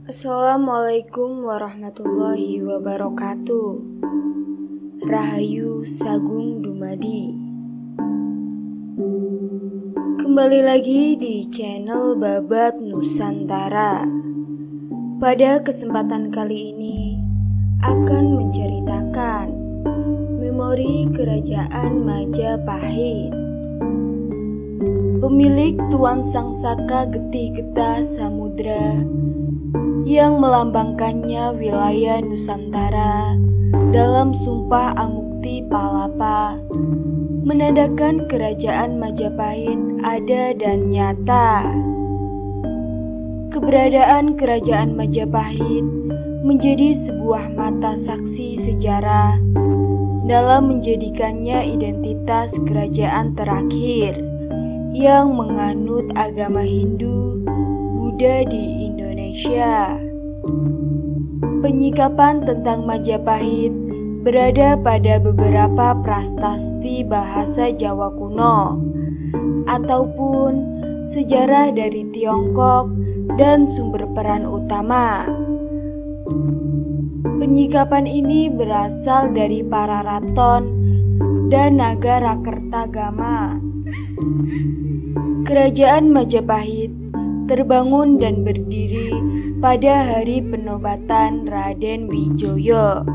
Assalamualaikum warahmatullahi wabarakatuh. Rahayu Sagung Dumadi. Kembali lagi di channel Babat Nusantara. Pada kesempatan kali ini akan menceritakan memori Kerajaan Majapahit. Pemilik Tuan Sangsaka Getih Getah Samudra yang melambangkannya wilayah Nusantara dalam Sumpah Amukti Palapa menandakan Kerajaan Majapahit ada dan nyata. Keberadaan Kerajaan Majapahit menjadi sebuah mata saksi sejarah dalam menjadikannya identitas kerajaan terakhir yang menganut agama Hindu Buddha di Indonesia. Penyikapan tentang Majapahit berada pada beberapa prasasti bahasa Jawa kuno ataupun sejarah dari Tiongkok dan sumber peran utama. Penyikapan ini berasal dari para raton dan Nagarakertagama. Kerajaan Majapahit terbangun dan berdiri pada hari penobatan Raden Wijaya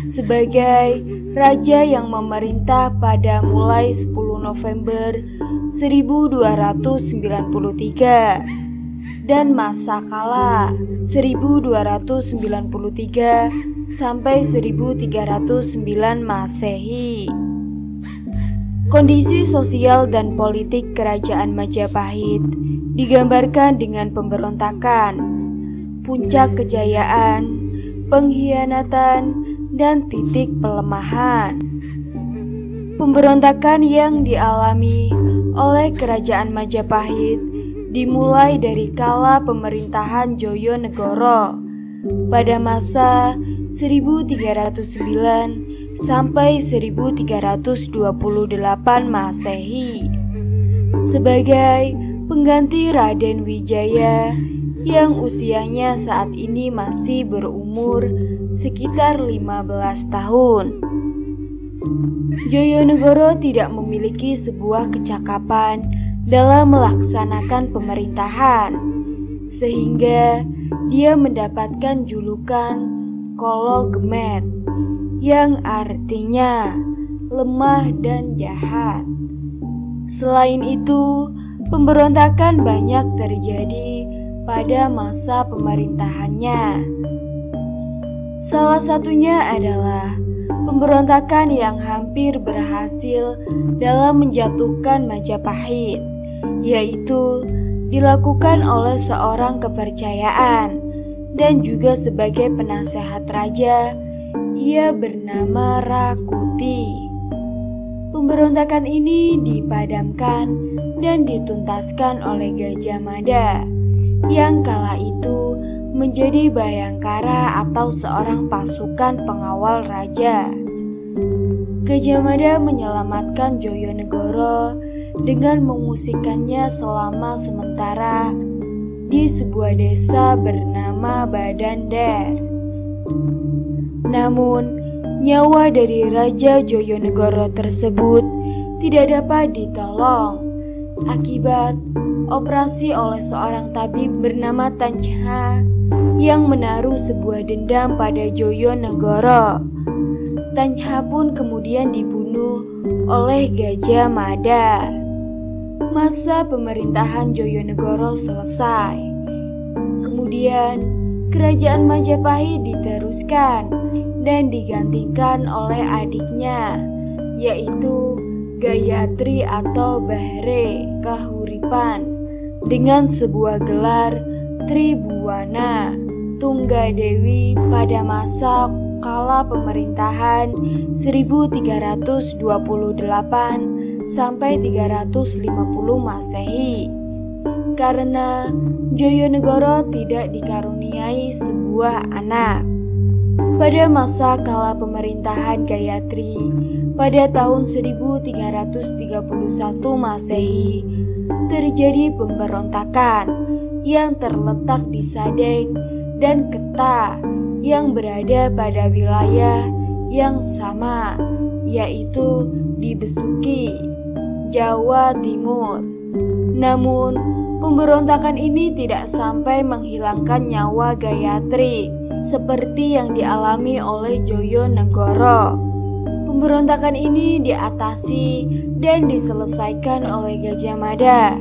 sebagai raja yang memerintah pada mulai 10 November 1293 dan masa kala 1293 sampai 1309 Masehi. Kondisi sosial dan politik Kerajaan Majapahit digambarkan dengan pemberontakan, puncak kejayaan, pengkhianatan, dan titik pelemahan. Pemberontakan yang dialami oleh Kerajaan Majapahit dimulai dari kala pemerintahan Joyonegoro pada masa 1309 sampai 1328 Masehi sebagai pengganti Raden Wijaya yang usianya saat ini masih berumur sekitar 15 tahun. Joyonegoro tidak memiliki sebuah kecakapan dalam melaksanakan pemerintahan, sehingga dia mendapatkan julukan Kolo Gemet yang artinya lemah dan jahat. Selain itu, pemberontakan banyak terjadi pada masa pemerintahannya. Salah satunya adalah pemberontakan yang hampir berhasil dalam menjatuhkan Majapahit, yaitu dilakukan oleh seorang kepercayaan dan juga sebagai penasehat raja. Ia bernama Rakuti. Pemberontakan ini dipadamkan dan dituntaskan oleh Gajah Mada yang kala itu menjadi bayangkara atau seorang pasukan pengawal raja. Gajah Mada menyelamatkan Joyonegoro dengan mengungsikannya selama sementara di sebuah desa bernama Badandir. Namun, nyawa dari Raja Joyonegoro tersebut tidak dapat ditolong akibat operasi oleh seorang tabib bernama Tanjha yang menaruh sebuah dendam pada Joyonegoro. Tanjha pun kemudian dibunuh oleh Gajah Mada. Masa pemerintahan Joyonegoro selesai. Kemudian, Kerajaan Majapahit diteruskan dan digantikan oleh adiknya, yaitu Gayatri atau Bahre Kahuripan dengan sebuah gelar Tribuana Tunggadewi pada masa kala pemerintahan 1328 sampai 350 Masehi. Karena Joyonegoro tidak dikaruniai sebuah anak. Pada masa kala pemerintahan Gayatri, pada tahun 1331 Masehi terjadi pemberontakan yang terletak di Sadeng dan Keta yang berada pada wilayah yang sama, yaitu di Besuki, Jawa Timur. Namun, pemberontakan ini tidak sampai menghilangkan nyawa Gayatri seperti yang dialami oleh Joyonegoro. Pemberontakan ini diatasi dan diselesaikan oleh Gajah Mada.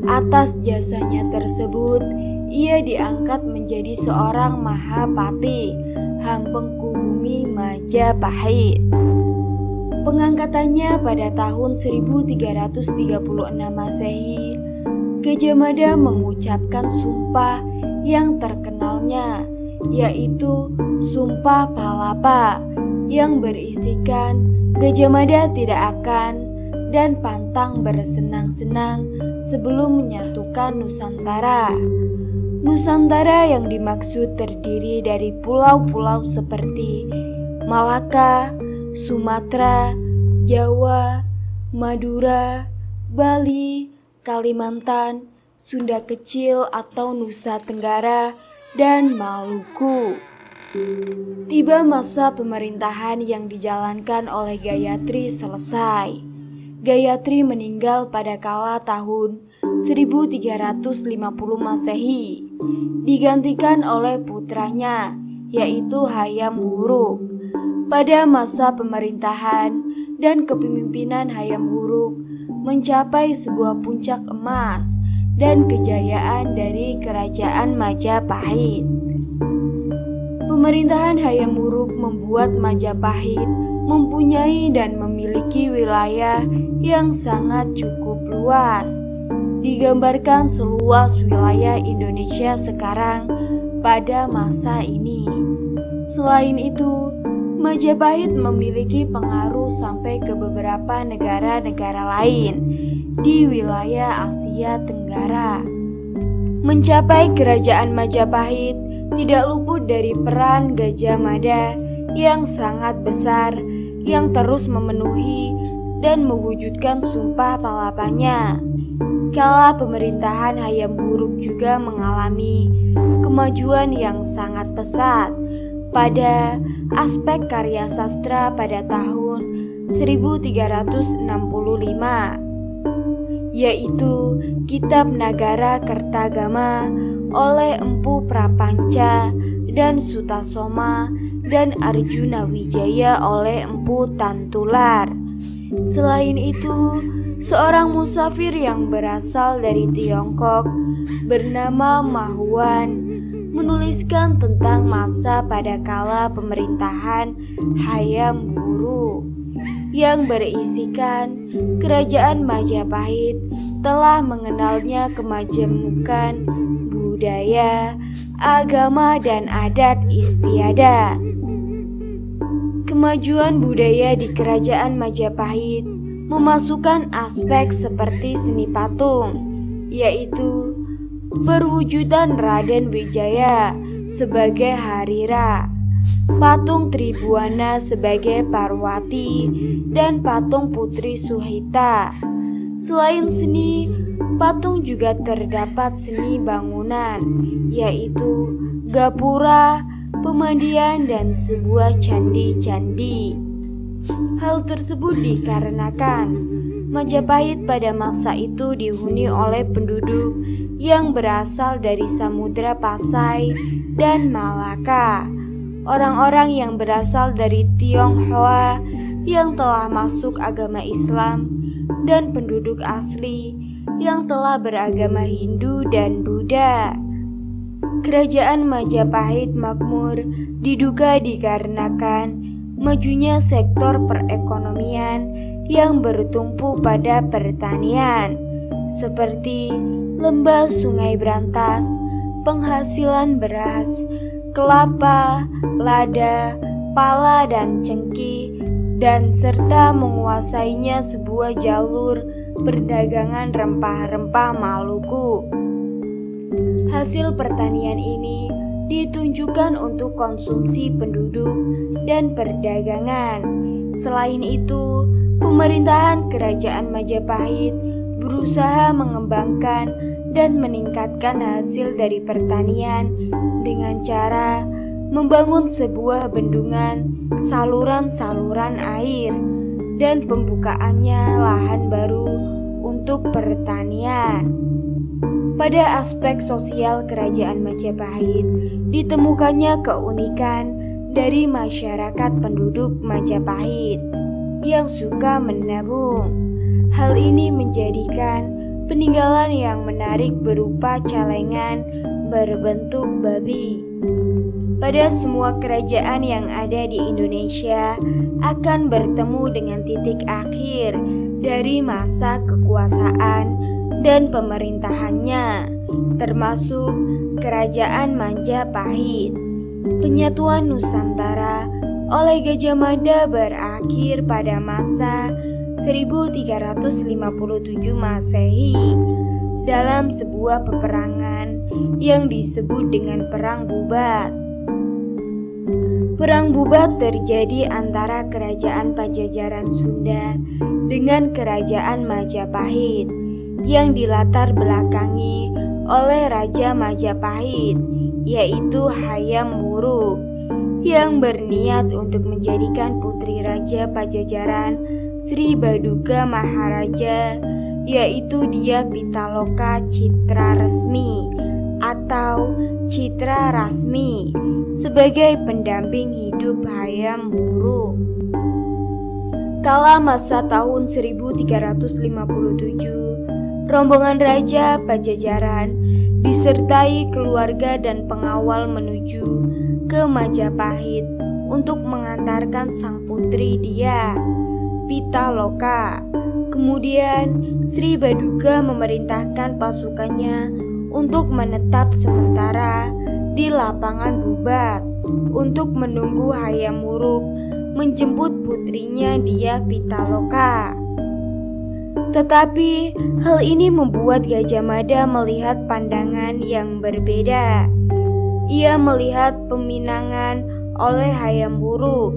Atas jasanya tersebut, ia diangkat menjadi seorang Mahapati Hambengku Bumi Majapahit. Pengangkatannya pada tahun 1336 Masehi, Gajah Mada mengucapkan sumpah yang terkenalnya, yaitu Sumpah Palapa, yang berisikan Gajah Mada tidak akan dan pantang bersenang-senang sebelum menyatukan Nusantara. Nusantara yang dimaksud terdiri dari pulau-pulau seperti Malaka, Sumatera, Jawa, Madura, Bali, Kalimantan, Sunda Kecil atau Nusa Tenggara, dan Maluku. Tiba masa pemerintahan yang dijalankan oleh Gayatri selesai. Gayatri meninggal pada kala tahun 1350 Masehi, digantikan oleh putranya, yaitu Hayam Wuruk. Pada masa pemerintahan dan kepemimpinan Hayam Wuruk mencapai sebuah puncak emas dan kejayaan dari Kerajaan Majapahit. Pemerintahan Hayam Wuruk membuat Majapahit mempunyai dan memiliki wilayah yang sangat cukup luas. Digambarkan seluas wilayah Indonesia sekarang pada masa ini. Selain itu, Majapahit memiliki pengaruh sampai ke beberapa negara-negara lain di wilayah Asia Tenggara. Mencapai kerajaan Majapahit tidak luput dari peran Gajah Mada yang sangat besar yang terus memenuhi dan mewujudkan sumpah palapanya. Kala pemerintahan Hayam Wuruk juga mengalami kemajuan yang sangat pesat pada aspek karya sastra pada tahun 1365, yaitu Kitab Nagara Kertagama oleh Empu Prapanca dan Sutasoma dan Arjuna Wijaya oleh Empu Tantular. Selain itu, seorang musafir yang berasal dari Tiongkok bernama Mahuan menuliskan tentang masa pada kala pemerintahan Hayam Wuruk yang berisikan kerajaan Majapahit telah mengenalnya kemajemukan budaya, agama, dan adat istiadat. Kemajuan budaya di kerajaan Majapahit memasukkan aspek seperti seni patung, yaitu perwujudan Raden Wijaya sebagai Harira, patung Tribuana sebagai Parwati, dan patung Putri Suhita. Selain seni, patung juga terdapat seni bangunan, yaitu gapura, pemandian, dan sebuah candi-candi. Hal tersebut dikarenakan Majapahit pada masa itu dihuni oleh penduduk yang berasal dari Samudra Pasai dan Malaka. Orang-orang yang berasal dari Tionghoa yang telah masuk agama Islam dan penduduk asli yang telah beragama Hindu dan Buddha. Kerajaan Majapahit makmur diduga dikarenakan majunya sektor perekonomian yang bertumpu pada pertanian, seperti lembah Sungai Brantas, penghasilan beras, kelapa, lada, pala, dan cengkih, dan serta menguasainya sebuah jalur perdagangan rempah-rempah Maluku. Hasil pertanian ini ditunjukkan untuk konsumsi penduduk dan perdagangan. Selain itu, pemerintahan Kerajaan Majapahit berusaha mengembangkan dan meningkatkan hasil dari pertanian dengan cara membangun sebuah bendungan, saluran-saluran air, dan pembukaannya lahan baru untuk pertanian. Pada aspek sosial Kerajaan Majapahit, ditemukannya keunikan dari masyarakat penduduk Majapahit yang suka menabung. Hal ini menjadikan peninggalan yang menarik berupa celengan berbentuk babi. Pada semua kerajaan yang ada di Indonesia akan bertemu dengan titik akhir dari masa kekuasaan dan pemerintahannya, termasuk Kerajaan Majapahit. Penyatuan Nusantara oleh Gajah Mada berakhir pada masa 1357 Masehi dalam sebuah peperangan yang disebut dengan Perang Bubat. Perang Bubat terjadi antara Kerajaan Pajajaran Sunda dengan Kerajaan Majapahit yang dilatar belakangi oleh Raja Majapahit, yaitu Hayam Wuruk, yang berniat untuk menjadikan putri Raja Pajajaran Sri Baduga Maharaja, yaitu Dia Pitaloka Citra Resmi atau Citra Rasmi, sebagai pendamping hidup Hayam Wuruk. Kala masa tahun 1357, rombongan Raja Pajajaran disertai keluarga dan pengawal menuju ke Majapahit untuk mengantarkan sang putri Dia Pitaloka. Kemudian Sri Baduga memerintahkan pasukannya untuk menetap sementara di lapangan Bubat untuk menunggu Hayam Wuruk menjemput putrinya Dia Pitaloka. Tetapi hal ini membuat Gajah Mada melihat pandangan yang berbeda. Ia melihat peminangan oleh Hayam Wuruk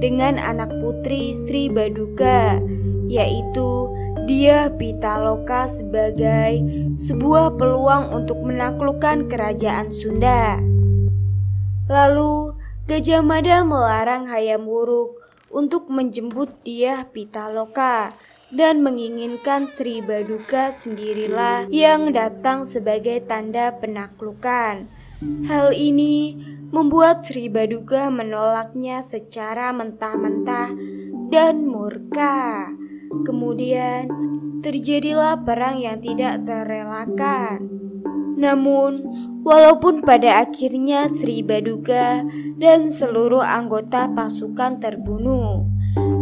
dengan anak putri Sri Baduga, yaitu Dia Pitaloka, sebagai sebuah peluang untuk menaklukkan kerajaan Sunda. Lalu Gajah Mada melarang Hayam Wuruk untuk menjemput Dia Pitaloka dan menginginkan Sri Baduga sendirilah yang datang sebagai tanda penaklukan. Hal ini membuat Sri Baduga menolaknya secara mentah-mentah dan murka. Kemudian terjadilah perang yang tidak terelakkan. Namun, walaupun pada akhirnya Sri Baduga dan seluruh anggota pasukan terbunuh,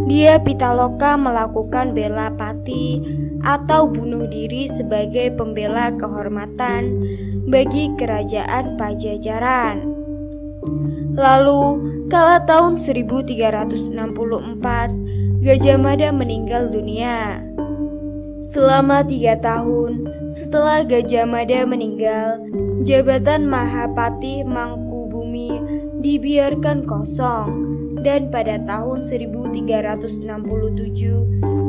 Dia Pitaloka melakukan bela pati atau bunuh diri sebagai pembela kehormatan bagi kerajaan Pajajaran. Lalu, kala tahun 1364, Gajah Mada meninggal dunia. Selama 3 tahun setelah Gajah Mada meninggal, jabatan Mahapati Mangkubumi dibiarkan kosong, dan pada tahun 1367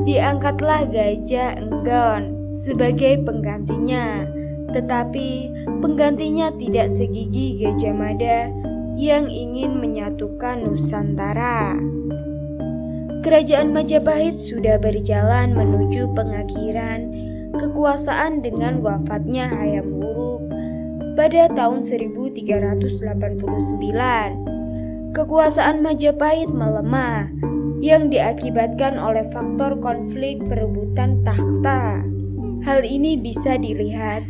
diangkatlah Gajah Enggon sebagai penggantinya. Tetapi penggantinya tidak segigih Gajah Mada yang ingin menyatukan Nusantara. Kerajaan Majapahit sudah berjalan menuju pengakhiran kekuasaan dengan wafatnya Hayam Wuruk pada tahun 1389. Kekuasaan Majapahit melemah yang diakibatkan oleh faktor konflik perebutan takhta. Hal ini bisa dilihat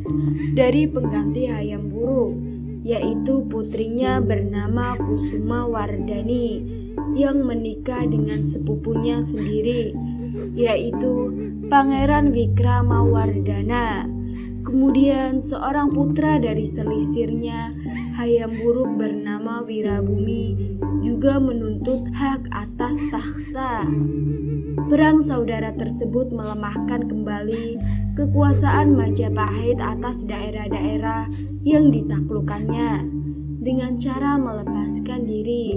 dari pengganti Hayam Wuruk, yaitu putrinya bernama Kusuma Wardani yang menikah dengan sepupunya sendiri, yaitu Pangeran Wikramawardhana. Kemudian seorang putra dari selisirnya, Hayam Wuruk bernama Wirabumi, juga menuntut hak atas takhta. Perang saudara tersebut melemahkan kembali kekuasaan Majapahit atas daerah-daerah yang ditaklukkannya. dengan cara melepaskan diri.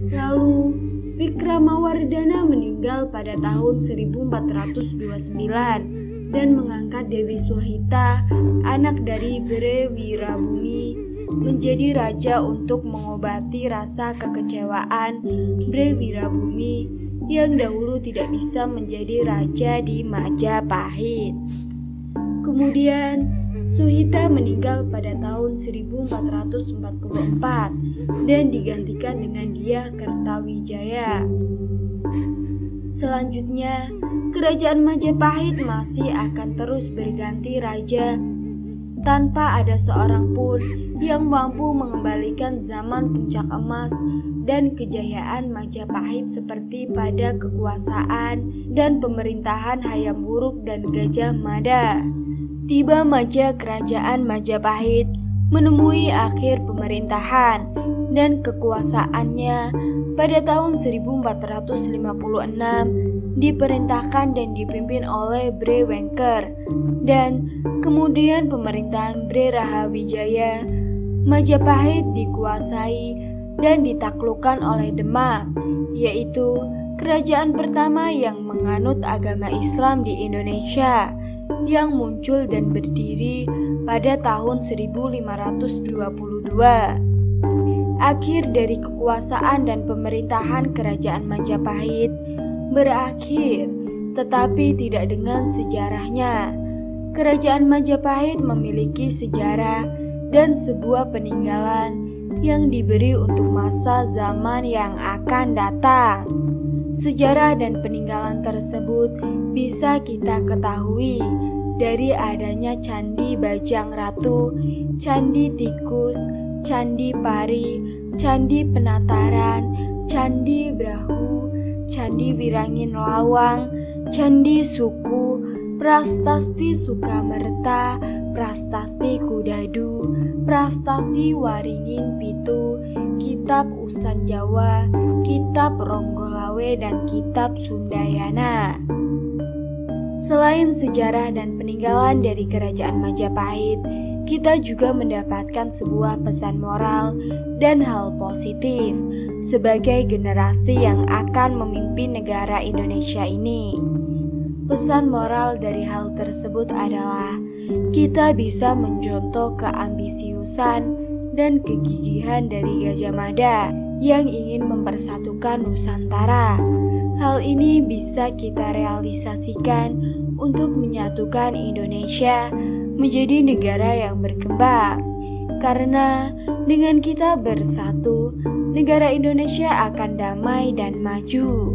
Lalu Wikramawardhana meninggal pada tahun 1429 dan mengangkat Dewi Suhita, anak dari Bre Wirabumi, menjadi raja untuk mengobati rasa kekecewaan Bre Wirabumi yang dahulu tidak bisa menjadi raja di Majapahit. Kemudian Suhita meninggal pada tahun 1444 dan digantikan dengan Dyah Kertawijaya. Selanjutnya, kerajaan Majapahit masih akan terus berganti raja tanpa ada seorang pun yang mampu mengembalikan zaman puncak emas dan kejayaan Majapahit seperti pada kekuasaan dan pemerintahan Hayam Wuruk dan Gajah Mada. Tiba masa kerajaan Majapahit menemui akhir pemerintahan dan kekuasaannya pada tahun 1456 diperintahkan dan dipimpin oleh Bre Wengker, dan kemudian pemerintahan Bre Rahawijaya. Majapahit dikuasai dan ditaklukkan oleh Demak, yaitu kerajaan pertama yang menganut agama Islam di Indonesia, yang muncul dan berdiri pada tahun 1522. Akhir dari kekuasaan dan pemerintahan kerajaan Majapahit berakhir, tetapi tidak dengan sejarahnya. Kerajaan Majapahit memiliki sejarah dan sebuah peninggalan yang diberi untuk masa zaman yang akan datang. Sejarah dan peninggalan tersebut bisa kita ketahui dari adanya Candi Bajang Ratu, Candi Tikus, Candi Pari, Candi Penataran, Candi Brahu, Candi Wirangin Lawang, Candi Suku, Prastasti Sukamerta, Prastasti Kudadu, Prastasti Waringin Pitu, Kitab Usan Jawa, Kitab Ronggolawe, dan Kitab Sundayana. Selain sejarah dan peninggalan dari kerajaan Majapahit, kita juga mendapatkan sebuah pesan moral dan hal positif sebagai generasi yang akan memimpin negara Indonesia ini. Pesan moral dari hal tersebut adalah kita bisa mencontoh keambisiusan dan kegigihan dari Gajah Mada yang ingin mempersatukan Nusantara. Hal ini bisa kita realisasikan untuk menyatukan Indonesia menjadi negara yang berkembang. Karena dengan kita bersatu, negara Indonesia akan damai dan maju.